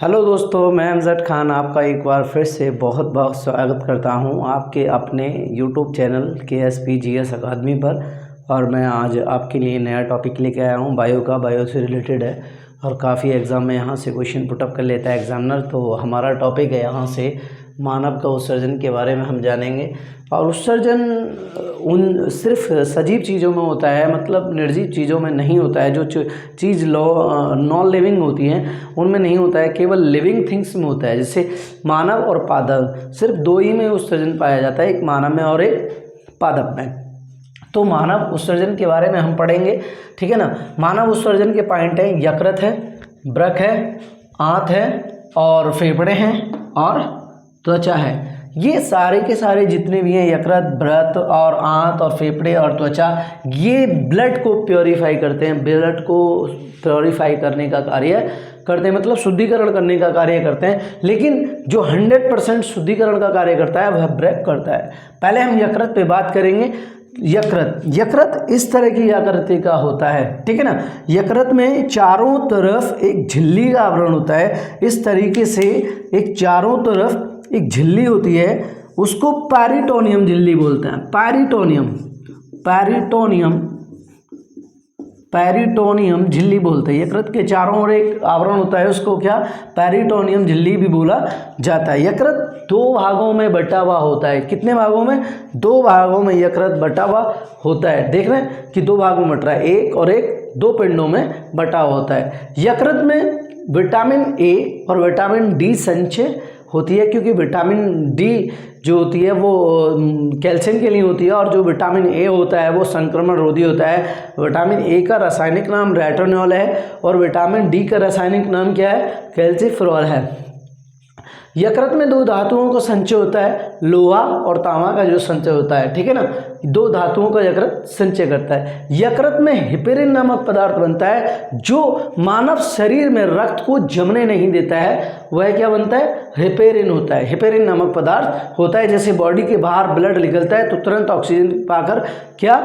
Hello दोस्तों, मैं अमजद खान आपका एक बार फिर से बहुत बहुत स्वागत करता हूं आपके अपने यूट्यूब चैनल KSPGS अकादमी पर। और मैं आज आपके लिए नया टॉपिक लेके आया हूं बायो का। बायो से रिलेटेड है और काफ़ी एग्ज़ाम में यहां से क्वेश्चन पुटअप कर लेता है एग्जामिनर। तो हमारा टॉपिक है यहां से मानव का उत्सर्जन के बारे में हम जानेंगे। और उत्सर्जन उन सिर्फ सजीव चीज़ों में होता है, मतलब निर्जीव चीज़ों में नहीं होता है। जो चीज़ नॉन लिविंग होती हैं उनमें नहीं होता है, केवल लिविंग थिंग्स में होता है। जैसे मानव और पादप, सिर्फ दो ही में उत्सर्जन पाया जाता है, एक मानव में और एक पादप में। तो मानव उत्सर्जन के बारे में हम पढ़ेंगे, ठीक है ना। मानव उत्सर्जन के पॉइंट है, यकृत है, वृक्क है, आंत है और फेफड़े हैं और त्वचा है। ये सारे के सारे जितने भी हैं, यकृत, वृक्क और आंत और फेफड़े और त्वचा, ये ब्लड को प्योरीफाई करते हैं, ब्लड को प्योरीफाई करने का कार्य करते हैं, मतलब शुद्धिकरण करने का कार्य करते हैं। लेकिन जो 100% शुद्धिकरण का कार्य करता है वह वृक्क करता है। पहले हम यकृत पे बात करेंगे। यकृत इस तरह की आकृति का होता है, ठीक है ना। यकृत में चारों तरफ एक झिल्ली का आवरण होता है। इस तरीके से एक चारों तरफ एक झिल्ली होती है, उसको पेरिटोनियम झिल्ली बोलते हैं। पेरिटोनियम झिल्ली बोलते हैं। यकृत के चारों ओर एक आवरण होता है, उसको क्या पेरिटोनियम झिल्ली भी बोला जाता है। यकृत दो भागों में बटा हुआ होता है। कितने भागों में? दो भागों में यकृत बटा हुआ होता है। देख रहे हैं कि दो भागों में बट रहा है, एक और एक, दो पिंडों में बटा हुआ होता है। यकृत में विटामिन ए और विटामिन डी संचय होती है, क्योंकि विटामिन डी जो होती है वो कैल्शियम के लिए होती है, और जो विटामिन ए होता है वो संक्रमण रोधी होता है। विटामिन ए का रासायनिक नाम रेटिनॉल है और विटामिन डी का रासायनिक नाम क्या है? कैल्सिफेरॉल है। यकृत में दो धातुओं का संचय होता है, लोहा और तांबा का जो संचय होता है, ठीक है ना। दो धातुओं का यकृत संचय करता है। यकृत में हिपेरिन नामक पदार्थ बनता है, जो मानव शरीर में रक्त को जमने नहीं देता है। वह क्या बनता है? हिपेरिन होता है। हिपेरिन नामक पदार्थ होता है। जैसे बॉडी के बाहर ब्लड निकलता है तो तुरंत ऑक्सीजन पाकर क्या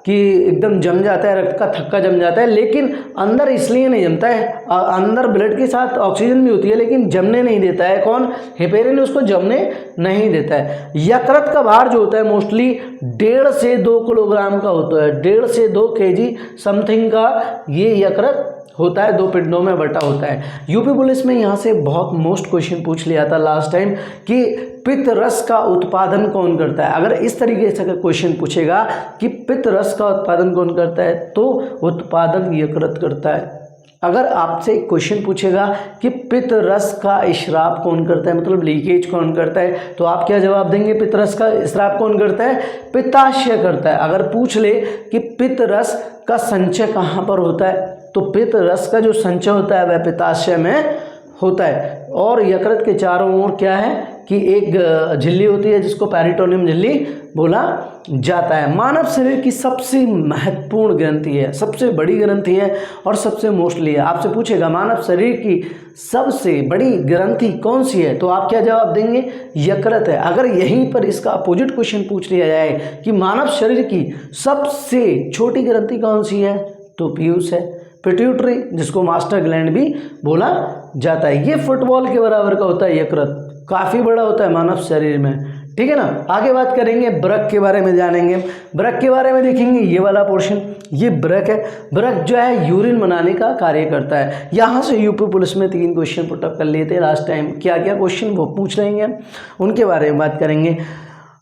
कि एकदम जम जाता है, रक्त का थक्का जम जाता है, लेकिन अंदर इसलिए नहीं जमता है। अंदर ब्लड के साथ ऑक्सीजन भी होती है, लेकिन जमने नहीं देता है। कौन? हिपेरिन उसको जमने नहीं देता है। यकृत का भार जो होता है मोस्टली 1.5 से 2 किलोग्राम का होता है। 1.5 से 2 kg समथिंग का ये यकृत होता है, दो पिंडों में बटा होता है। यूपी पुलिस में यहाँ से बहुत मोस्ट क्वेश्चन पूछ लिया था लास्ट टाइम कि पित्त रस का उत्पादन कौन करता है। अगर इस तरीके से क्वेश्चन पूछेगा कि पित्त रस का उत्पादन कौन करता है, तो उत्पादन यकृत करता है। अगर आपसे क्वेश्चन पूछेगा कि पित्त रस का स्राव कौन करता है, मतलब लीकेज कौन करता है, तो आप क्या जवाब देंगे? पित्त रस का स्राव कौन करता है? पित्ताशय करता है। अगर पूछ ले कि पित्त रस का संचय कहाँ पर होता है, तो पित्त रस का जो संचय होता है वह पित्ताशय में होता है। और यकृत के चारों ओर क्या है कि एक झिल्ली होती है, जिसको पेरिटोनियम झिल्ली बोला जाता है। मानव शरीर की सबसे महत्वपूर्ण ग्रंथि है, सबसे बड़ी ग्रंथि है और सबसे मोस्टली है। आपसे पूछेगा मानव शरीर की सबसे बड़ी ग्रंथि कौन सी है, तो आप क्या जवाब देंगे? यकृत है। अगर यहीं पर इसका अपोजिट क्वेश्चन पूछ लिया जाए कि मानव शरीर की सबसे छोटी ग्रंथि कौन सी है, तो पीयूष है, पिट्यूटरी, जिसको मास्टर ग्लैंड भी बोला जाता है। ये फुटबॉल के बराबर का होता है यकृत, काफ़ी बड़ा होता है मानव शरीर में, ठीक है ना। आगे बात करेंगे, वृक्क के बारे में जानेंगे। वृक्क के बारे में देखेंगे ये वाला पोर्शन, ये वृक्क है। वृक्क जो है यूरिन बनाने का कार्य करता है। यहाँ से यूपी पुलिस में 3 क्वेश्चन पुटअप कर लिए थे लास्ट टाइम। क्या क्या क्वेश्चन वो पूछ लेंगे हम, उनके बारे में बात करेंगे।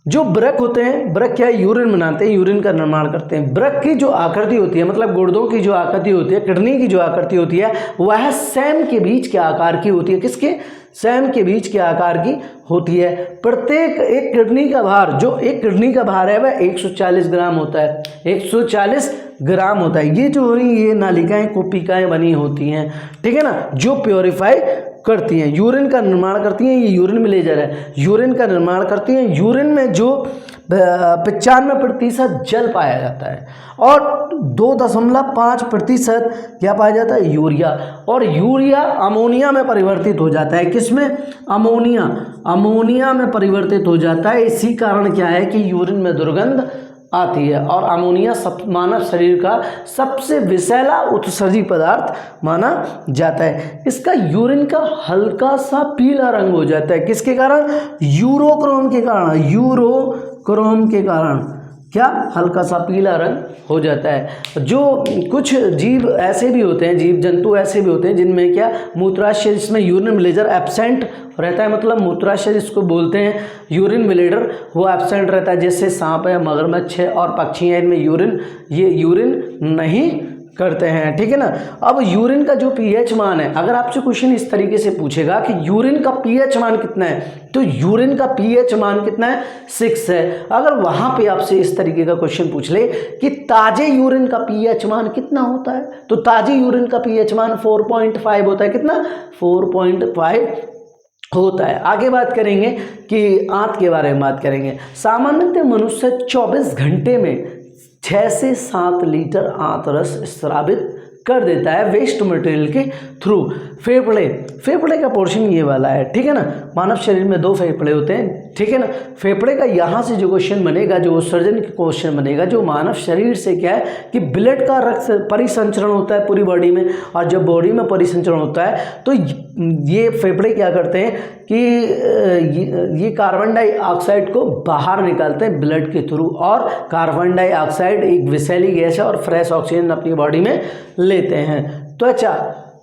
जो वृक्क होते हैं, वृक्क क्या है? यूरिन बनाते हैं, यूरिन का निर्माण करते हैं। वृक्क की जो आकृति होती है, मतलब गुर्दों की जो आकृति होती है, किडनी की जो आकृति होती है, वह सैम के बीज के आकार की होती है। किसके? सैम के बीज के आकार की होती है। प्रत्येक एक किडनी का भार, जो एक किडनी का भार है वह 140 ग्राम होता है। 140 ग्राम होता है। ये जो ये नालिकाएं कोशिकाएं बनी होती हैं, ठीक है ना, जो प्योरीफाई करती हैं, यूरिन का निर्माण करती हैं। ये यूरिन में ले जा रहा है, यूरिन का निर्माण करती हैं। यूरिन में जो 95% जल पाया जाता है और 2.5% क्या पाया जाता है? यूरिया। और यूरिया अमोनिया में परिवर्तित हो जाता है। किसमें? अमोनिया में परिवर्तित हो जाता है। इसी कारण क्या है कि यूरिन में दुर्गंध आती है। और अमोनिया मानव शरीर का सबसे विषैला उत्सर्जी पदार्थ माना जाता है। इसका यूरिन का हल्का सा पीला रंग हो जाता है, किसके कारण? यूरोक्रोम के कारण। यूरोक्रोम के कारण क्या हल्का सा पीला रंग हो जाता है। जो कुछ जीव ऐसे भी होते हैं, जीव जंतु ऐसे भी होते हैं जिनमें क्या मूत्राशय, जिसमें यूरिन ब्लेडर एब्सेंट रहता है, मतलब मूत्राशय जिसको बोलते हैं यूरिन ब्लेडर, वो एब्सेंट रहता है। जैसे सांप है, मगरमच्छ है और पक्षी है, इनमें यूरिन नहीं करते हैं, ठीक है ना। अब यूरिन का जो पीएच मान है, अगर आपसे क्वेश्चन इस तरीके से पूछेगा कि यूरिन का पीएच मान कितना है, तो यूरिन का पीएच मान कितना है? 6 है। अगर वहां पे आपसे इस तरीके का क्वेश्चन पूछ ले कि ताजे यूरिन का पीएच मान कितना होता है, तो ताजे यूरिन का पीएच मान 4.5 होता है। कितना? 4.5 होता है। आगे बात करेंगे कि आंत के बारे में बात करेंगे। सामान्यतः मनुष्य 24 घंटे में 6 से 7 लीटर आंत रस स्रावित कर देता है वेस्ट मटेरियल के थ्रू। फेफड़े का पोर्शन ये वाला है, ठीक है ना। मानव शरीर में 2 फेफड़े होते हैं, ठीक है ना। फेफड़े का यहाँ से जो क्वेश्चन बनेगा, जो उत्सर्जन का क्वेश्चन बनेगा, जो मानव शरीर से क्या है कि ब्लड का रक्त परिसंचरण होता है पूरी बॉडी में, और जब बॉडी में परिसंचरण होता है तो ये फेफड़े क्या करते हैं कि ये कार्बन डाइऑक्साइड को बाहर निकालते हैं ब्लड के थ्रू, और कार्बन डाइऑक्साइड एक विषैली गैस है और फ्रेश ऑक्सीजन अपनी बॉडी में लेते हैं।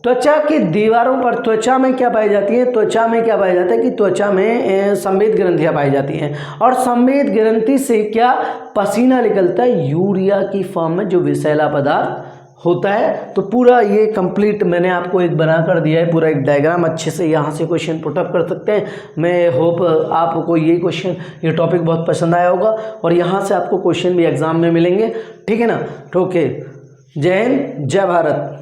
त्वचा की दीवारों पर, त्वचा में क्या पाई जाती है? त्वचा में क्या पाया जाता है कि त्वचा में संवेद ग्रंथियाँ पाई जाती हैं, और संवेद ग्रंथि से क्या पसीना निकलता है? यूरिया की फॉर्म में, जो विषैला पदार्थ होता है। तो पूरा ये कंप्लीट मैंने आपको एक बना कर दिया है, पूरा एक डायग्राम अच्छे से यहाँ से क्वेश्चन पुटअप कर सकते हैं। मैं होप आपको ये क्वेश्चन, ये टॉपिक बहुत पसंद आया होगा, और यहाँ से आपको क्वेश्चन भी एग्जाम में मिलेंगे, ठीक है ना। ओके, जय हिंद, जय भारत।